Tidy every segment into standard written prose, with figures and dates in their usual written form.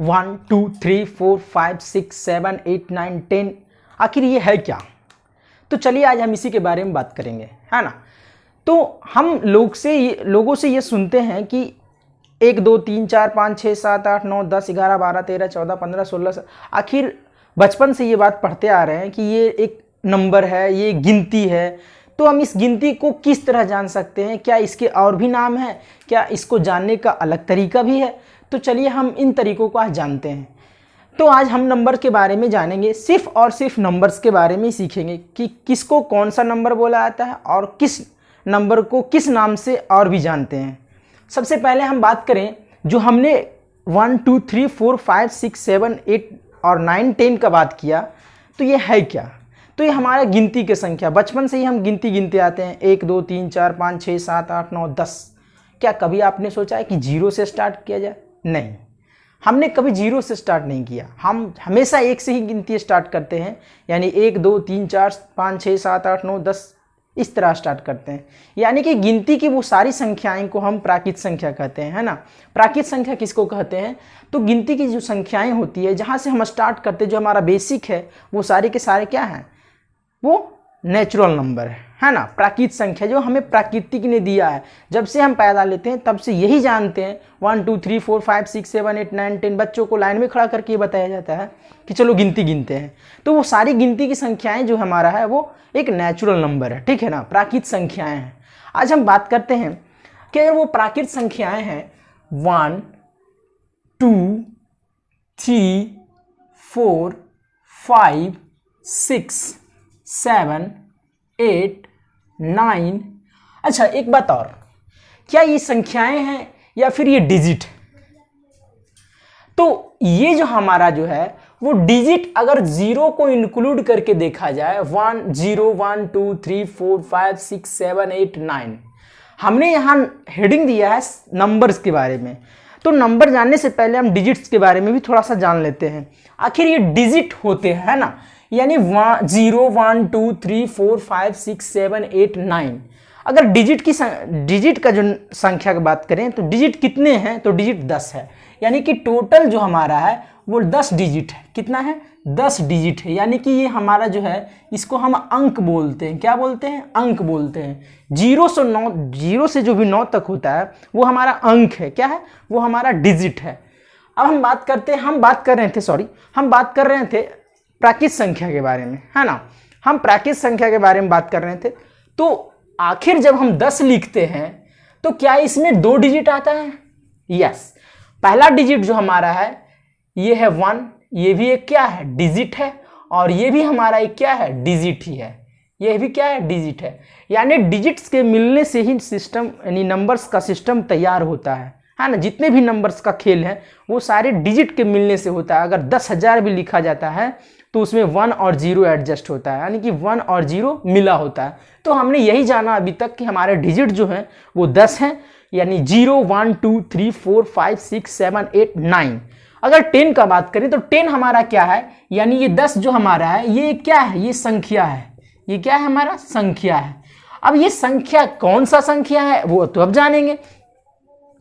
1 2 3 4 5 6 7 8 9 10, आखिर ये है क्या? तो चलिए आज हम इसी के बारे में बात करेंगे, है ना। तो हम लोगों से ये सुनते हैं कि 1 2 3 4 5 6 7 8 9 10 11 12 13 14 15 16, आखिर बचपन से ये बात पढ़ते आ रहे हैं कि ये एक नंबर है, ये गिनती है। तो हम इस गिनती को किस तरह जान सकते हैं? क्या इसके और भी नाम हैं? क्या इसको जानने का अलग तरीका भी है? तो चलिए हम इन तरीकों को आज जानते हैं। तो आज हम नंबर के बारे में जानेंगे, सिर्फ और सिर्फ नंबर्स के बारे में ही सीखेंगे कि किसको कौन सा नंबर बोला जाता है और किस नंबर को किस नाम से और भी जानते हैं। सबसे पहले हम बात करें, जो हमने 1 2 3 4 5 6 7 8 और 9 10 का बात किया, तो ये है क्या? तो ये हमारा गिनती की संख्या, बचपन से ही हम गिनती गिनते आते हैं, 1 2 3 4 5 6 7 8 9 10। क्या कभी आपने सोचा है कि 0 से स्टार्ट किया जाए? नहीं, हमने कभी 0 से स्टार्ट नहीं किया। हम हमेशा 1 से ही गिनती स्टार्ट करते हैं, यानी 1 2 3 4 5 6 7 8 9 10 इस तरह स्टार्ट करते हैं। यानी कि गिनती की वो सारी संख्याएं को हम प्राकृत संख्या कहते हैं, है ना। प्राकृत संख्या किसको कहते हैं? तो गिनती की जो संख्याएं होती है, जहाँ से हम स्टार्ट करते हैं, जो हमारा बेसिक है, वो सारे के सारे क्या हैं? वो नेचुरल नंबर है ना। प्राकृत संख्या जो हमें प्राकृतिक ने दिया है, जब से हम पैदा लेते हैं तब से यही जानते हैं। 1 2 3 4 5 6 7 8 9 10, बच्चों को लाइन में खड़ा करके बताया जाता है कि चलो गिनती गिनते हैं। तो वो सारी गिनती की संख्याएं जो हमारा है वो एक नेचुरल नंबर है, ठीक है ना, प्राकृत संख्याएं हैं। आज हम बात करते हैं कि अगर वो प्राकृत संख्याएं हैं 1 2 3 4 5 6 7 8 9। अच्छा, एक बात और, क्या ये संख्याएं हैं या फिर ये डिजिट? तो ये जो हमारा जो है वो डिजिट, अगर 0 को इंक्लूड करके देखा जाए, 1 0 1 2 3 4 5 6 7 8 9, हमने यहाँ हेडिंग दिया है नंबर्स के बारे में। तो नंबर जानने से पहले हम डिजिट्स के बारे में भी थोड़ा सा जान लेते हैं। आखिर ये डिजिट होते हैं, है ना, यानी 0 1 2 3 4 5 6 7 8 9। अगर डिजिट का जो संख्या की बात करें तो डिजिट कितने हैं? तो डिजिट 10 है, यानी कि टोटल जो हमारा है वो 10 डिजिट है। कितना है? 10 डिजिट है। यानी कि ये हमारा जो है, इसको हम अंक बोलते हैं। क्या बोलते हैं? अंक बोलते हैं। 0 से जो भी 9 तक होता है वो हमारा अंक है। क्या है? वो हमारा डिजिट है। अब हम बात कर रहे थे प्राकृत संख्या के बारे में, है ना। हम प्राकृत संख्या के बारे में बात कर रहे थे। तो आखिर जब हम 10 लिखते हैं तो क्या इसमें 2 डिजिट आता है? यस, पहला डिजिट जो हमारा है ये है 1, ये भी एक क्या है? डिजिट है। और ये भी हमारा एक क्या है? डिजिट ही है। ये भी क्या है? डिजिट है। यानी डिजिट्स के मिलने से ही सिस्टम, यानी नंबर्स का सिस्टम तैयार होता है ना। जितने भी नंबर्स का खेल है वो सारे डिजिट के मिलने से होता है। अगर 10,000 भी लिखा जाता है तो उसमें 1 और 0 एडजस्ट होता है, यानी कि 1 और 0 मिला होता है। तो हमने यही जाना अभी तक कि हमारे डिजिट जो हैं वो 10 हैं, यानी 0 1 2 3 4 5 6 7 8 9। अगर 10 का बात करें तो 10 हमारा क्या है? यानी ये 10 जो हमारा है ये क्या है? ये संख्या है। ये क्या है? हमारा संख्या है। अब ये संख्या कौन सा संख्या है वो तो अब जानेंगे।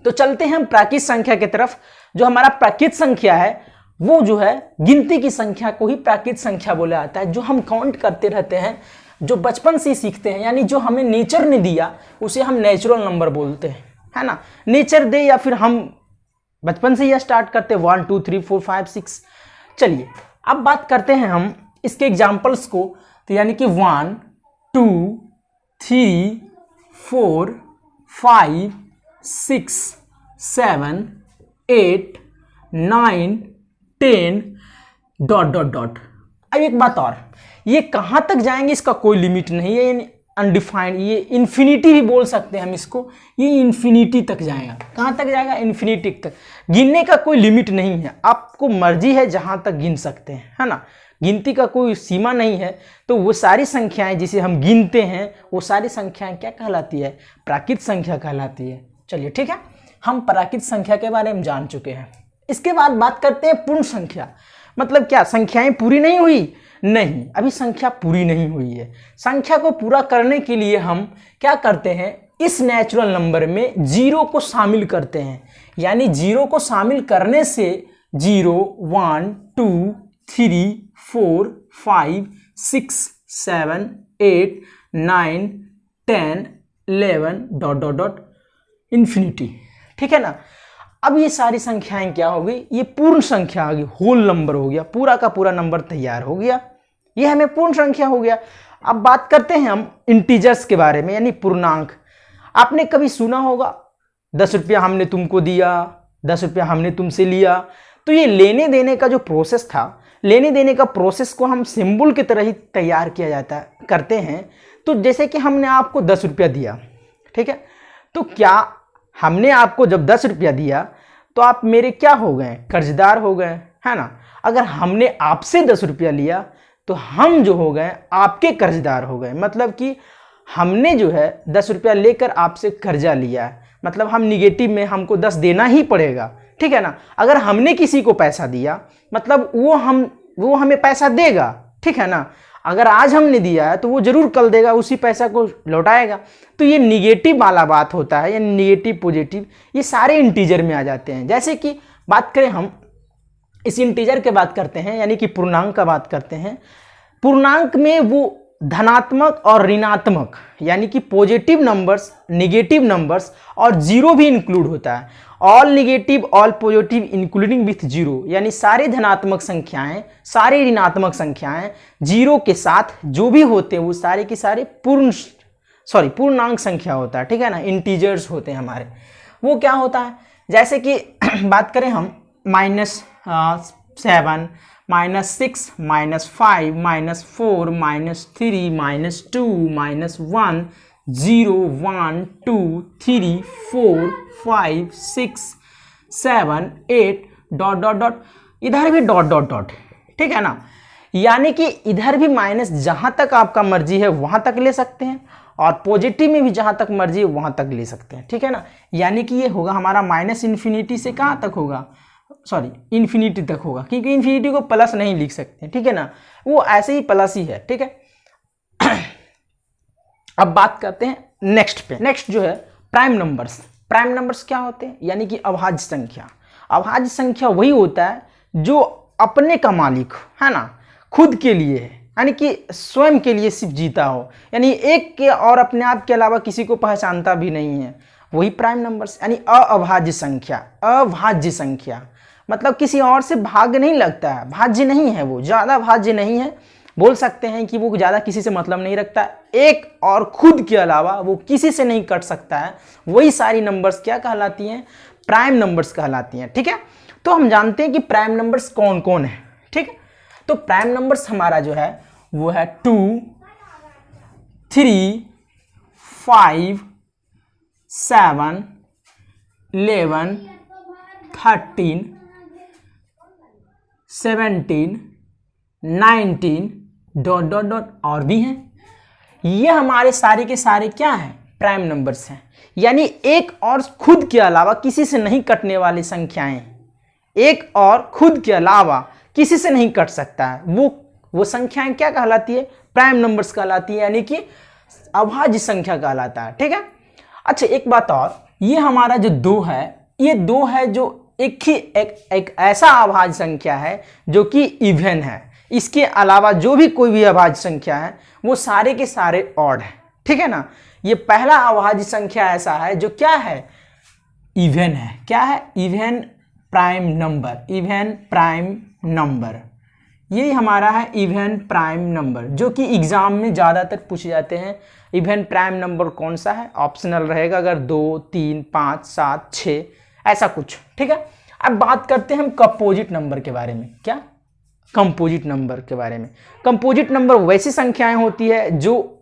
तो चलते हैं हम प्राकृत संख्या की तरफ। जो हमारा प्राकृत संख्या है वो जो है, गिनती की संख्या को ही प्राकृत संख्या बोला जाता है। जो हम काउंट करते रहते हैं, जो बचपन से सीखते हैं, यानी जो हमें नेचर ने दिया उसे हम नेचुरल नंबर बोलते हैं, है ना। नेचर दे या फिर हम बचपन से ही स्टार्ट करते 1 2 3 4 5 6। चलिए अब बात करते हैं हम इसके एग्जाम्पल्स को। तो यानी कि 1 2 3 4 5 6 7 8 9 10 ... अब एक बात और, ये कहाँ तक जाएंगे इसका कोई लिमिट नहीं है, यानी अनडिफाइंड। ये इन्फिनिटी भी बोल सकते हैं हम इसको। ये इन्फिनिटी तक जाएगा। कहाँ तक जाएगा? इन्फिनिटी तक। गिनने का कोई लिमिट नहीं है, आपको मर्जी है जहाँ तक गिन सकते हैं, है ना। गिनती का कोई सीमा नहीं है। तो वो सारी संख्याएं जिसे हम गिनते हैं वो सारी संख्याएं क्या कहलाती है? प्राकृत संख्या कहलाती है। चलिए ठीक है, हम प्राकृत संख्या के बारे में जान चुके हैं। इसके बाद बात करते हैं पूर्ण संख्या। मतलब क्या संख्याएं पूरी नहीं हुई? नहीं, अभी संख्या पूरी नहीं हुई है। संख्या को पूरा करने के लिए हम क्या करते हैं? इस नेचुरल नंबर में 0 को शामिल करते हैं। यानी 0 को शामिल करने से 0 1 2 3 4 5 6 7 8 9 10 11 डॉट डॉट डॉट इन्फिनिटी। ठीक है ना। अब ये सारी संख्याएं क्या हो गई, ये पूर्ण संख्या आ गई, होल नंबर हो गया, पूरा का पूरा नंबर तैयार हो गया, ये हमें पूर्ण संख्या हो गया। अब बात करते हैं हम इंटीजर्स के बारे में, यानी पूर्णांक। आपने कभी सुना होगा 10 रुपया हमने तुमको दिया, 10 रुपया हमने तुमसे लिया। तो ये लेने देने का जो प्रोसेस था, लेने देने का प्रोसेस को हम सिंबल की तरह ही तैयार किया जाता करते हैं। तो जैसे कि हमने आपको 10 रुपया दिया, ठीक है, तो क्या हमने आपको जब 10 रुपया दिया तो आप मेरे क्या हो गए, कर्जदार हो गए, है ना। अगर हमने आपसे 10 रुपया लिया तो हम जो हो गए आपके कर्जदार हो गए, मतलब कि हमने जो है 10 रुपया लेकर आपसे कर्जा लिया है, मतलब हम निगेटिव में हमको 10 देना ही पड़ेगा। ठीक है ना। अगर हमने किसी को पैसा दिया मतलब वो हमें पैसा देगा। ठीक है ना। अगर आज हमने दिया है तो वो जरूर कल देगा, उसी पैसा को लौटाएगा। तो ये निगेटिव वाला बात होता है, यानी निगेटिव पॉजिटिव ये सारे इंटीजर में आ जाते हैं। जैसे कि बात करें हम इस इंटीजर के बात करते हैं, यानी कि पूर्णांक का बात करते हैं। पूर्णांक में वो धनात्मक और ऋणात्मक यानी कि पॉजिटिव नंबर्स, नेगेटिव नंबर्स और जीरो भी इंक्लूड होता है। All negative all positive including with zero, यानी सारे धनात्मक संख्याएं, सारे ऋणात्मक संख्याएं जीरो के साथ जो भी होते हैं वो सारे के सारे पूर्णांक संख्या होता है। ठीक है ना। इंटीजर्स होते हैं हमारे। वो क्या होता है, जैसे कि बात करें हम -7 -6 -5 -4 -3 -2 -1 0 1 2 3 4 5 6 7 8 डॉट डॉट डॉट, इधर भी डॉट डॉट डॉट। ठीक है ना। यानी कि इधर भी माइनस जहां तक आपका मर्जी है वहां तक ले सकते हैं, और पॉजिटिव में भी जहां तक मर्जी है वहां तक ले सकते हैं। ठीक है ना। यानी कि ये होगा हमारा माइनस इन्फिनिटी से कहां तक होगा, सॉरी इन्फिनिटी तक होगा, क्योंकि इन्फिनिटी को प्लस नहीं लिख सकते। ठीक है ना। वो ऐसे ही प्लस ही है। ठीक है। अब बात करते हैं नेक्स्ट पे। नेक्स्ट जो है प्राइम नंबर्स। प्राइम नंबर्स क्या होते हैं, यानी कि अभाज्य संख्या। अभाज्य संख्या वही होता है जो अपने का मालिक है ना, खुद के लिए है, यानी कि स्वयं के लिए सिर्फ जीता हो, यानी एक के और अपने आप के अलावा किसी को पहचानता भी नहीं है, वही प्राइम नंबर्स। यानी अभाज्य संख्या। अभाज्य संख्या मतलब किसी और से भाग नहीं लगता है, भाज्य नहीं है, वो ज़्यादा भाज्य नहीं है, बोल सकते हैं कि वो ज़्यादा किसी से मतलब नहीं रखता, एक और खुद के अलावा वो किसी से नहीं कट सकता है। वही सारी नंबर्स क्या कहलाती हैं, प्राइम नंबर्स कहलाती हैं। ठीक है। तो हम जानते हैं कि प्राइम नंबर्स कौन कौन है। ठीक है। तो प्राइम नंबर्स हमारा जो है वो है 2 3 5 7 11 13 17 19 डॉट डॉट डॉट और भी हैं। ये हमारे सारे के सारे क्या हैं, प्राइम नंबर्स हैं। यानी एक और खुद के अलावा किसी से नहीं कटने वाली संख्याएं, एक और खुद के अलावा किसी से नहीं कट सकता है, वो संख्याएं क्या कहलाती है, प्राइम नंबर्स कहलाती है, यानी कि अभाज्य संख्या कहलाता है। ठीक है। अच्छा एक बात और, ये हमारा जो 2 है, ये 2 है जो एक ऐसा अभाज्य संख्या है जो कि इवन है। इसके अलावा जो भी कोई भी अभाज्य संख्या है वो सारे के सारे ऑड है। ठीक है ना। ये पहला अभाज्य संख्या ऐसा है जो क्या है, इवन है। क्या है, even prime number. Even prime number ये हमारा है इवन प्राइम नंबर, जो कि एग्जाम में ज़्यादातर पूछे जाते हैं। इवन प्राइम नंबर कौन सा है, ऑप्शनल रहेगा अगर 2 3 5 7 6 ऐसा कुछ। ठीक है। अब बात करते हैं हम कंपोजिट नंबर के बारे में। क्या, कंपोजिट नंबर के बारे में। कंपोजिट नंबर वैसी संख्याएं होती है जो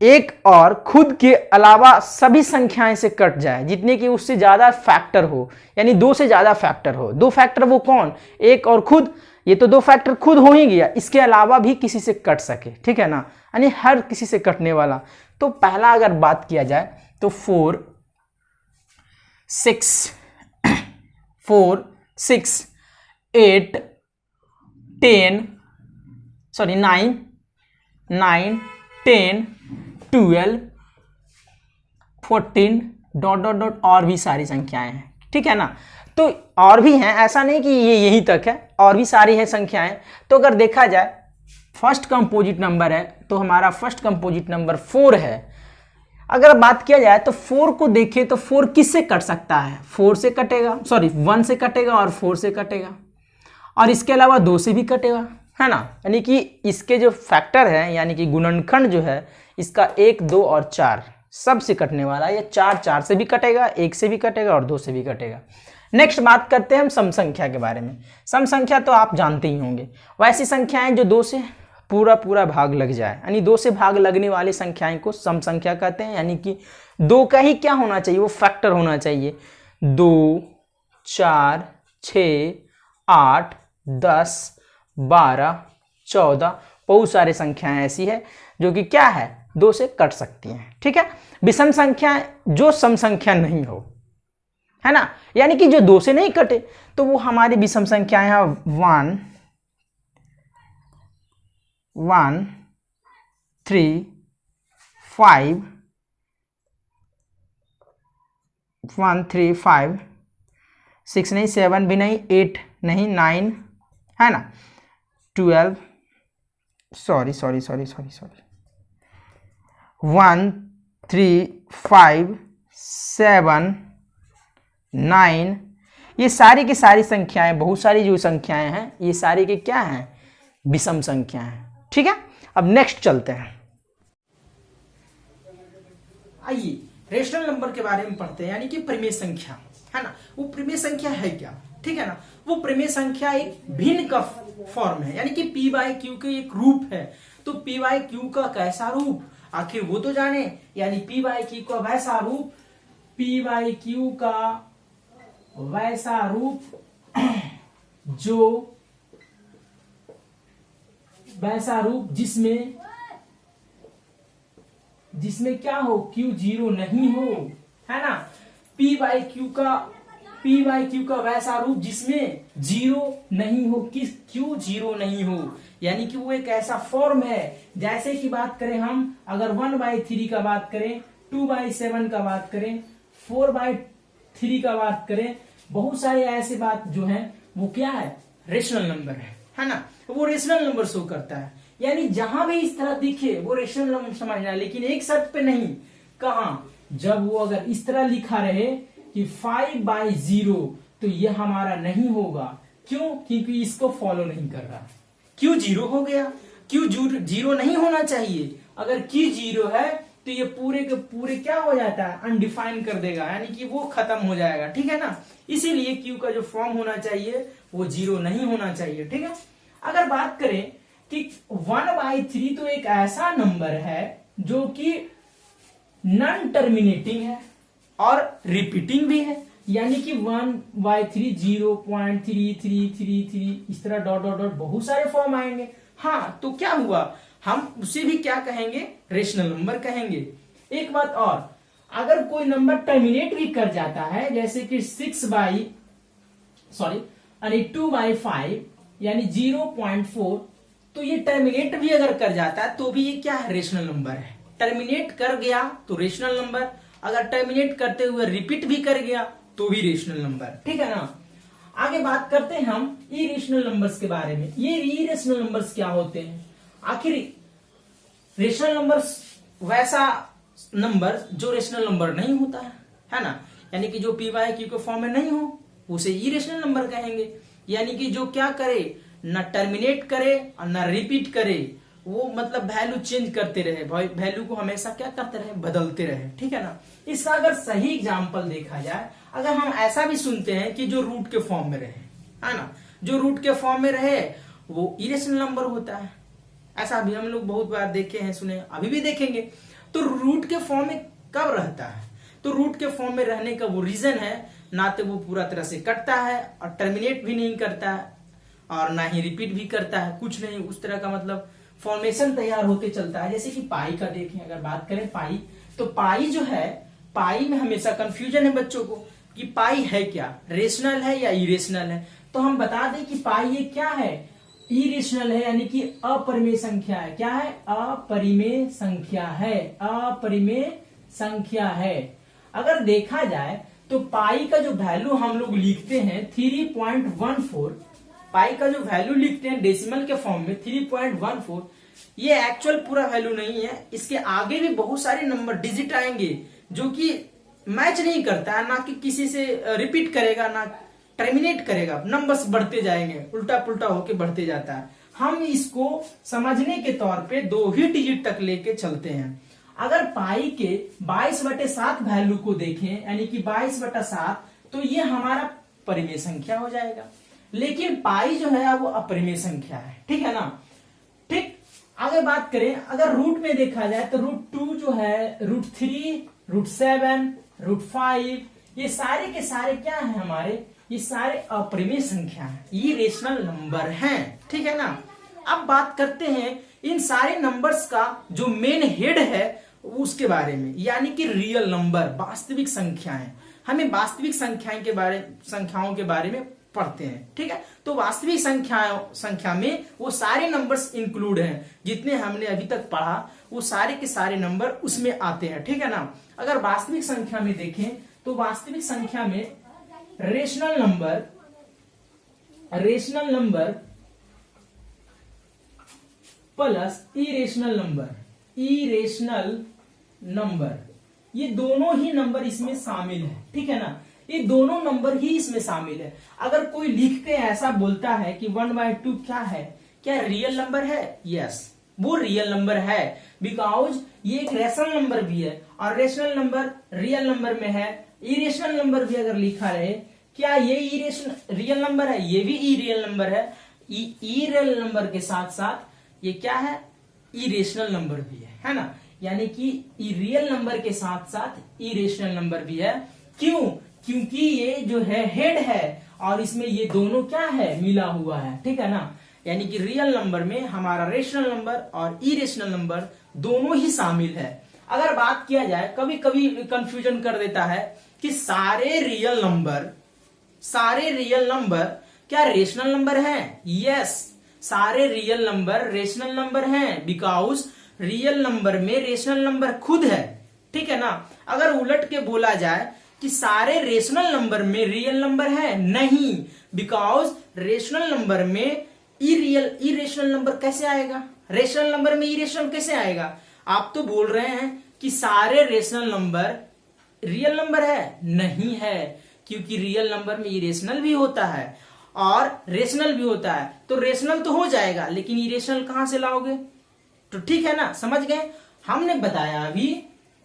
एक और खुद के अलावा सभी संख्याएं से कट जाए, जितने कि उससे ज़्यादा फैक्टर हो, यानी 2 से ज़्यादा फैक्टर हो। 2 फैक्टर वो कौन, एक और खुद, ये तो 2 फैक्टर खुद हो ही गया, इसके अलावा भी किसी से कट सके। ठीक है ना। यानी हर किसी से कटने वाला। तो पहला अगर बात किया जाए तो 4 6 8 10 9 10 12 14 डॉट डॉट डॉट और भी सारी संख्याएं हैं। ठीक है ना। तो और भी हैं, ऐसा नहीं कि ये यही तक है, और भी सारी है संख्याएं। तो अगर देखा जाए फर्स्ट कंपोजिट नंबर है, तो हमारा फर्स्ट कंपोजिट नंबर 4 है। अगर बात किया जाए तो 4 को देखें तो 4 किससे कट सकता है, 4 से कटेगा, सॉरी 1 से कटेगा और 4 से कटेगा, और इसके अलावा 2 से भी कटेगा, है ना। यानी कि इसके जो फैक्टर है, यानी कि गुणनखंड जो है इसका 1, 2 और 4 सब से कटने वाला है। ये 4 से भी कटेगा, 1 से भी कटेगा और 2 से भी कटेगा। नेक्स्ट बात करते हैं हम सम संख्या के बारे में। सम संख्या तो आप जानते ही होंगे, वैसी संख्याएं जो 2 से पूरा भाग लग जाए, यानी 2 से भाग लगने वाली संख्याएं को सम संख्या कहते हैं। यानी कि 2 का ही क्या होना चाहिए, वो फैक्टर होना चाहिए। 2, 4, 6, 8, 10, 12, 14, बहुत सारी संख्याएं ऐसी है जो कि क्या है, 2 से कट सकती हैं। ठीक है। विषम संख्याएं जो सम संख्या नहीं हो, है ना, यानी कि जो 2 से नहीं कटे, तो वो हमारी विषम संख्याएं हैं 1, 3, 5, 6 नहीं, 7 भी नहीं, 8 नहीं, 9, है ना, 12, सॉरी 1, 3, 5, 7, 9, ये सारी की सारी संख्याएं, बहुत सारी जो संख्याएं हैं, ये सारी के क्या हैं, विषम संख्या हैं। ठीक है। अब नेक्स्ट चलते हैं, आइए रेशनल नंबर के बारे में पढ़ते हैं, यानी कि परिमेय संख्या, है ना। वो परिमेय संख्या है क्या, ठीक है ना। वो परिमेय संख्या एक भिन्न का फॉर्म है, यानी कि पी बाई क्यू के एक रूप है। तो पी बाई क्यू का कैसा रूप, आखिर वो तो जाने, यानी पी बाई क्यू का वैसा रूप, पी बाई क्यू का वैसा रूप जो वैसा रूप जिसमें क्या हो, क्यू 0 नहीं हो, है ना। पी बाई क्यू का वैसा रूप जिसमें 0 नहीं हो, किस क्यू 0 नहीं हो, यानी कि वो एक ऐसा फॉर्म है। जैसे कि बात करें हम, अगर 1/3 का बात करें, 2/7 का बात करें, 4/3 का बात करें, बहुत सारे ऐसे बात जो है वो क्या है, रेशनल नंबर है ना। वो रेशनल नंबर शो करता है, यानी जहां भी इस तरह दिखे वो रेशनल नंबर समझना, लेकिन एक शर्त पे नहीं। कहां, जब वो अगर इस तरह लिखा रहे कि 5/0, तो ये हमारा नहीं होगा। क्यों, क्योंकि इसको फॉलो नहीं कर रहा। क्यू 0 हो गया, क्यू 0 नहीं होना चाहिए। अगर क्यू 0 है तो ये पूरे के पूरे क्या हो जाता है, अनडिफाइन कर देगा, यानी कि वो खत्म हो जाएगा। ठीक है ना। इसीलिए क्यू का जो फॉर्म होना चाहिए वो 0 नहीं होना चाहिए। ठीक है। अगर बात करें कि 1/3 तो एक ऐसा नंबर है जो कि नॉन टर्मिनेटिंग है और रिपीटिंग भी है, यानी कि 1/3 0.3333 इस तरह डॉट डॉट डॉट बहुत सारे फॉर्म आएंगे। हाँ, तो क्या हुआ, हम उसे भी क्या कहेंगे, रेशनल नंबर कहेंगे। एक बात और, अगर कोई नंबर टर्मिनेट भी कर जाता है, जैसे कि 2/5 यानी 0.4, तो ये टर्मिनेट भी अगर कर जाता है तो भी ये क्या है, रेशनल नंबर है। टर्मिनेट कर गया तो रेशनल नंबर, अगर टर्मिनेट करते हुए रिपीट भी कर गया तो भी रेशनल नंबर। ठीक है ना। आगे बात करते हैं हम इरेशनल नंबर्स के बारे में। ये इरेशनल नंबर्स क्या होते हैं, आखिर रेशनल नंबर्स वैसा नंबर जो रेशनल नंबर नहीं होता है ना, यानी कि जो पी बाई क्यू के फॉर्म में नहीं हो उसे इरेशनल नंबर कहेंगे। यानी कि जो क्या करे, ना टर्मिनेट करे और ना रिपीट करे, वो मतलब वैल्यू चेंज करते रहे, वैल्यू को हमेशा क्या करते रहे, बदलते रहे। ठीक है ना। इसका अगर सही एग्जांपल देखा जाए, अगर हम ऐसा भी सुनते हैं कि जो रूट के फॉर्म में रहे, है ना, जो रूट के फॉर्म में रहे वो इरेशनल नंबर होता है। ऐसा भी हम लोग बहुत बार देखे हैं, सुने, अभी भी देखेंगे। तो रूट के फॉर्म में कब रहता है, तो रूट के फॉर्म में रहने का वो रीजन है, ना तो वो पूरा तरह से कटता है और टर्मिनेट भी नहीं करता है और ना ही रिपीट भी करता है, कुछ नहीं उस तरह का, मतलब फॉर्मेशन तैयार होते चलता है। जैसे कि पाई का देखें, अगर बात करें पाई, तो पाई जो है, पाई में हमेशा कंफ्यूजन है बच्चों को कि पाई है क्या, रेशनल है या इरेशनल है। तो हम बता दें कि पाई ये क्या है, इरेशनल है, यानी कि अपरिमेय संख्या है। क्या है, अपरिमेय संख्या है, अपरिमेय संख्या है। अगर देखा जाए तो पाई का जो वैल्यू हम लोग लिखते हैं 3.14, पाई का जो वैल्यू लिखते हैं डेसिमल के फॉर्म में 3.14, ये एक्चुअल पूरा वैल्यू नहीं है। इसके आगे भी बहुत सारे नंबर डिजिट आएंगे जो कि मैच नहीं करता है, ना कि किसी से रिपीट करेगा ना टर्मिनेट करेगा, नंबर्स बढ़ते जाएंगे, उल्टा पुल्टा होके बढ़ते जाता है। हम इसको समझने के तौर पे 2 ही डिजिट तक लेके चलते हैं। अगर पाई के 22/7 वैल्यू को देखें, यानी कि 22/7, तो ये हमारा परिमेय संख्या हो जाएगा। लेकिन पाई जो है वो अपरिमेय संख्या है, ठीक है ना। ठीक, आगे बात करें, अगर रूट में देखा जाए तो √2 जो है, √3, √7, √5, ये सारे के सारे क्या है हमारे, ये सारे अपरिमेय संख्या है, ये रेशनल नंबर हैं, ठीक है ना। अब बात करते हैं इन सारे नंबर्स का जो मेन हेड है उसके बारे में, यानी कि रियल नंबर, वास्तविक संख्याएं। हमें वास्तविक संख्याओं के बारे में पढ़ते हैं, ठीक है। तो वास्तविक संख्या में वो सारे नंबर्स इंक्लूड हैं, जितने हमने अभी तक पढ़ा वो सारे के सारे नंबर उसमें आते हैं, ठीक है ना। अगर वास्तविक संख्या में देखें तो वास्तविक संख्या में rational number plus irrational number, ये दोनों ही नंबर इसमें शामिल है, ठीक है ना। ये दोनों नंबर ही इसमें शामिल है। अगर कोई लिख के ऐसा बोलता है कि 1/2 क्या है, क्या रियल नंबर है? यस, वो रियल नंबर है, बिकॉज ये एक रेशनल नंबर भी है, और रेशनल नंबर रियल नंबर में है। इरेशनल नंबर भी अगर लिखा रहे, क्या ये रियल नंबर है? ये भी इरियल नंबर है। इरियल नंबर के साथ साथ ये क्या है, इरेशनल नंबर भी है ना। यानी कि रियल नंबर के साथ साथ इरेशनल नंबर भी है। क्यों? क्योंकि ये जो है हेड है और इसमें ये दोनों क्या है, मिला हुआ है, ठीक है ना। यानी कि रियल नंबर में हमारा रेशनल नंबर और इरेशनल नंबर दोनों ही शामिल है। अगर बात किया जाए, कभी कभी कंफ्यूजन कर देता है कि सारे रियल नंबर क्या रेशनल नंबर है? यस, सारे रियल नंबर रेशनल नंबर हैं, बिकॉज रियल नंबर में रेशनल नंबर खुद है, ठीक है ना। अगर उलट के बोला जाए कि सारे रेशनल नंबर में रियल नंबर है, नहीं, बिकॉज रेशनल नंबर में इरेशनल नंबर कैसे आएगा? रेशनल नंबर में इरेशनल कैसे आएगा? आप तो बोल रहे हैं कि सारे रेशनल नंबर रियल नंबर है, नहीं है, क्योंकि रियल नंबर में इरेशनल भी होता है और रेशनल भी होता है। तो रेशनल तो हो जाएगा, लेकिन इरेशनल कहां से लाओगे? तो ठीक है ना, समझ गए। हमने बताया अभी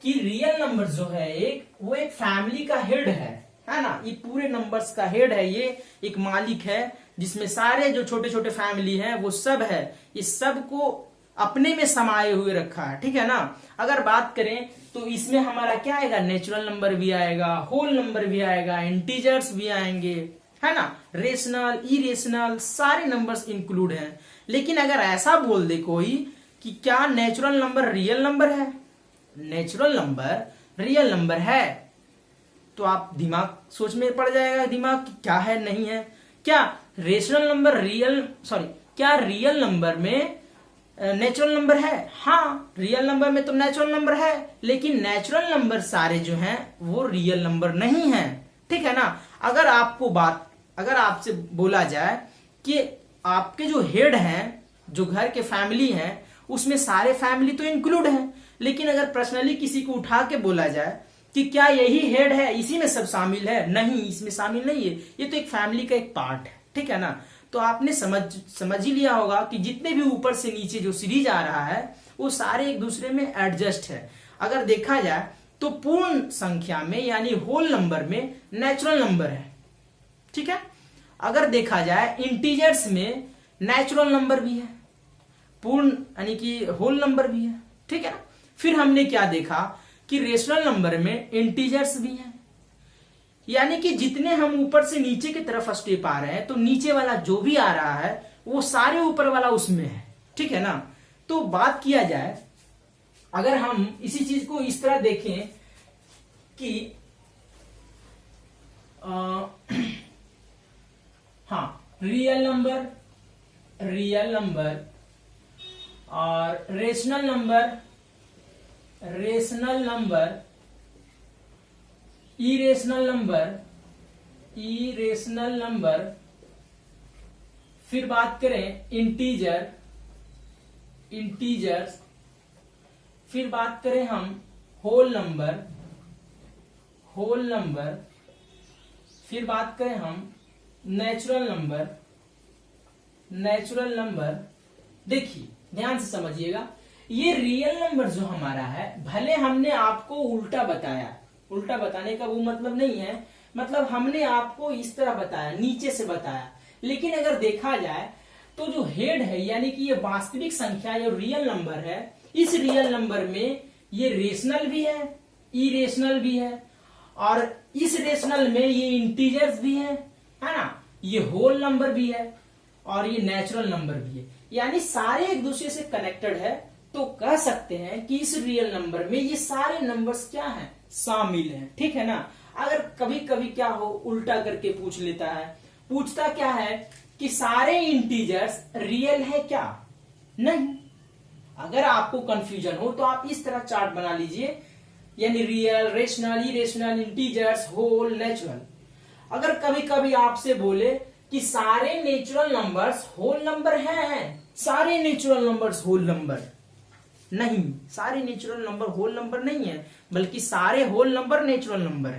कि रियल नंबर जो है वो एक फैमिली का हेड है ना। ये पूरे नंबर्स का हेड है, ये एक मालिक है जिसमें सारे जो छोटे छोटे फैमिली है वो सब है, ये सब को अपने में समाये हुए रखा है, ठीक है ना। अगर बात करें तो इसमें हमारा क्या आएगा, नेचुरल नंबर भी आएगा, होल नंबर भी आएगा, इंटीजर्स भी आएंगे, है ना, रेशनल इरेशनल सारे नंबर्स इंक्लूड हैं। लेकिन अगर ऐसा बोल दे कोई कि क्या नेचुरल नंबर रियल नंबर है, नेचुरल नंबर रियल नंबर है, तो आप दिमाग सोच में पड़ जाएगा, दिमाग क्या है नहीं है। क्या रेशनल नंबर क्या रियल नंबर में नेचुरल नंबर है? हाँ, रियल नंबर में तो नेचुरल नंबर है, लेकिन नेचुरल नंबर सारे जो हैं वो रियल नंबर नहीं है, ठीक है ना। अगर आपसे बोला जाए कि आपके जो हेड हैं, जो घर के फैमिली हैं, उसमें सारे फैमिली तो इंक्लूड है, लेकिन अगर पर्सनली किसी को उठा के बोला जाए कि क्या यही हेड है, इसी में सब शामिल है, नहीं, इसमें शामिल नहीं है, ये तो एक फैमिली का एक पार्ट है, ठीक है ना। तो आपने समझ ही लिया होगा कि जितने भी ऊपर से नीचे जो सीरीज आ रहा है वो सारे एक दूसरे में एडजस्ट है। अगर देखा जाए तो पूर्ण संख्या में यानी होल नंबर में नेचुरल नंबर है, ठीक है। अगर देखा जाए इंटीजर्स में नेचुरल नंबर भी है, पूर्ण यानी कि होल नंबर भी है, ठीक है ना। फिर हमने क्या देखा कि रेशनल नंबर में इंटीजर्स भी हैं, यानी कि जितने हम ऊपर से नीचे की तरफ स्टेप आ रहे हैं तो नीचे वाला जो भी आ रहा है वो सारे ऊपर वाला उसमें है, ठीक है ना। तो बात किया जाए, अगर हम इसी चीज को इस तरह देखें कि हाँ, रियल नंबर और रेशनल नंबर इरेशनल नंबर, फिर बात करें इंटीजर्स, फिर बात करें हम होल नंबर, फिर बात करें हम नेचुरल नंबर। देखिए ध्यान से समझिएगा, ये रियल नंबर जो हमारा है, भले हमने आपको उल्टा बताया, उल्टा बताने का वो मतलब नहीं है, मतलब हमने आपको इस तरह बताया, नीचे से बताया, लेकिन अगर देखा जाए तो जो हेड है यानी कि ये वास्तविक संख्या, जो रियल नंबर है, इस रियल नंबर में ये रेशनल भी है, इरेशनल भी है, और इस रेशनल में ये इंटीजर्स भी है ना, ये होल नंबर भी है, और ये नेचुरल नंबर भी है, यानी सारे एक दूसरे से कनेक्टेड है। तो कह सकते हैं कि इस रियल नंबर में ये सारे नंबर्स क्या हैं, शामिल हैं। ठीक है ना। अगर कभी कभी क्या हो, उल्टा करके पूछ लेता है, पूछता क्या है कि सारे इंटीजर्स रियल है क्या, नहीं। अगर आपको कंफ्यूजन हो तो आप इस तरह चार्ट बना लीजिए, यानी real, rational, irrational, integers, whole, natural. अगर कभी कभी आपसे बोले कि सारे नेचुरल नंबर्स होल नंबर हैं, सारे नेचुरल नंबर्स होल नंबर नहीं, सारे नेचुरल नंबर होल नंबर नहीं है, बल्कि सारे होल नंबर नेचुरल नंबर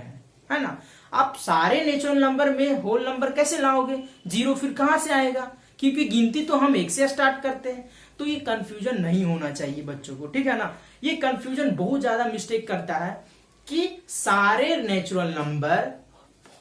है ना। आप सारे नेचुरल नंबर में होल नंबर कैसे लाओगे, जीरो फिर कहां से आएगा, क्योंकि गिनती तो हम एक से स्टार्ट करते हैं। तो ये कंफ्यूजन नहीं होना चाहिए बच्चों को, ठीक है ना। ये कंफ्यूजन बहुत ज्यादा मिस्टेक करता है कि सारे नेचुरल नंबर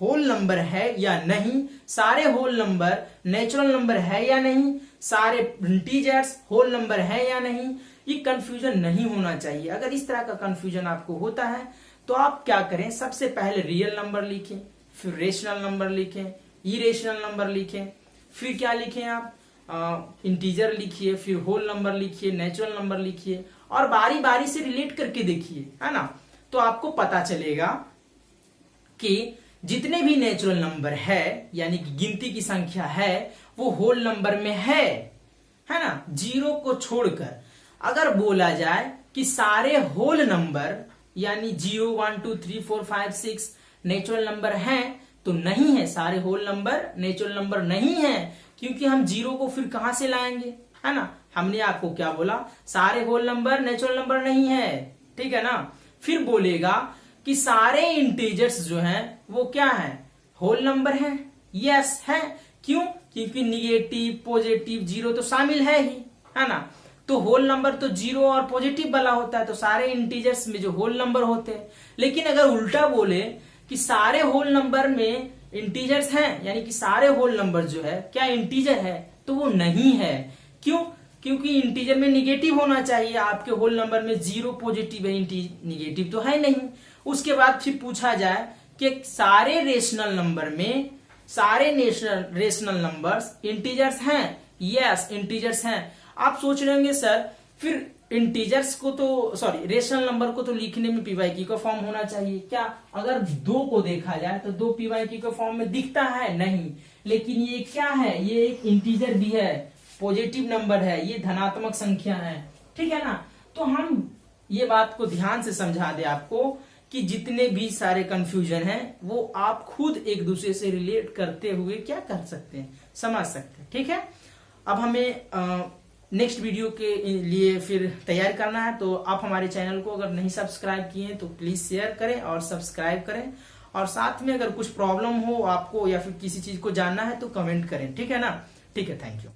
होल नंबर है या नहीं, सारे होल नंबर नेचुरल नंबर है या नहीं, सारे इंटीजर्स होल नंबर है या नहीं। ये कंफ्यूजन नहीं होना चाहिए। अगर इस तरह का कंफ्यूजन आपको होता है तो आप क्या करें, सबसे पहले रियल नंबर लिखें, फिर रेशनल नंबर लिखें, इरेशनल नंबर लिखें, फिर क्या लिखें आप, इंटीजर लिखिए, फिर होल नंबर लिखिए, नेचुरल नंबर लिखिए, और बारी बारी से रिलेट करके देखिए, है ना। तो आपको पता चलेगा कि जितने भी नेचुरल नंबर है, यानी कि गिनती की संख्या है, वो होल नंबर में है ना, जीरो को छोड़कर। अगर बोला जाए कि सारे होल नंबर यानी 0, 1, 2, 3, 4, 5, 6 नेचुरल नंबर हैं, तो नहीं है, सारे होल नंबर नेचुरल नंबर नहीं है, क्योंकि हम जीरो को फिर कहां से लाएंगे, है ना। हमने आपको क्या बोला, सारे होल नंबर नेचुरल नंबर नहीं है, ठीक है ना। फिर बोलेगा कि सारे इंटीजर्स जो हैं वो क्या है, होल नंबर है, यस है। क्यों, क्योंकि निगेटिव, पॉजिटिव, जीरो तो शामिल है ही, है ना। तो होल नंबर तो जीरो और पॉजिटिव वाला होता है, तो सारे इंटीजर्स में जो होल नंबर होते हैं। लेकिन अगर उल्टा बोले कि सारे होल नंबर में इंटीजर्स हैं, यानी कि सारे होल नंबर जो है क्या इंटीजर है, तो वो नहीं है। क्यों, क्योंकि इंटीजर में निगेटिव होना चाहिए, आपके होल नंबर में जीरो पॉजिटिव है, निगेटिव तो है नहीं। उसके बाद फिर पूछा जाए कि सारे रेशनल नंबर में सारे रेशनल नंबर्स इंटीजर्स हैं, यस इंटीजर्स हैं। आप सोच रहे होंगे सर फिर इंटीजर्स को तो रेशनल नंबर को तो लिखने में पीवाईक्यू का फॉर्म होना चाहिए क्या। अगर दो को देखा जाए तो दो पीवाईक्यू के फॉर्म में दिखता है नहीं, लेकिन ये क्या है, ये एक इंटीजर भी है, पॉजिटिव नंबर है, ये धनात्मक संख्या है, ठीक है ना। तो हम ये बात को ध्यान से समझा दे आपको कि जितने भी सारे कंफ्यूजन हैं वो आप खुद एक दूसरे से रिलेट करते हुए क्या कर सकते हैं, समझ सकते हैं, ठीक है। अब हमें नेक्स्ट वीडियो के लिए फिर तैयार करना है, तो आप हमारे चैनल को अगर नहीं सब्सक्राइब किए हैं तो प्लीज शेयर करें और सब्सक्राइब करें, और साथ में अगर कुछ प्रॉब्लम हो आपको या फिर किसी चीज को जानना है तो कमेंट करें, ठीक है ना। ठीक है, थैंक यू।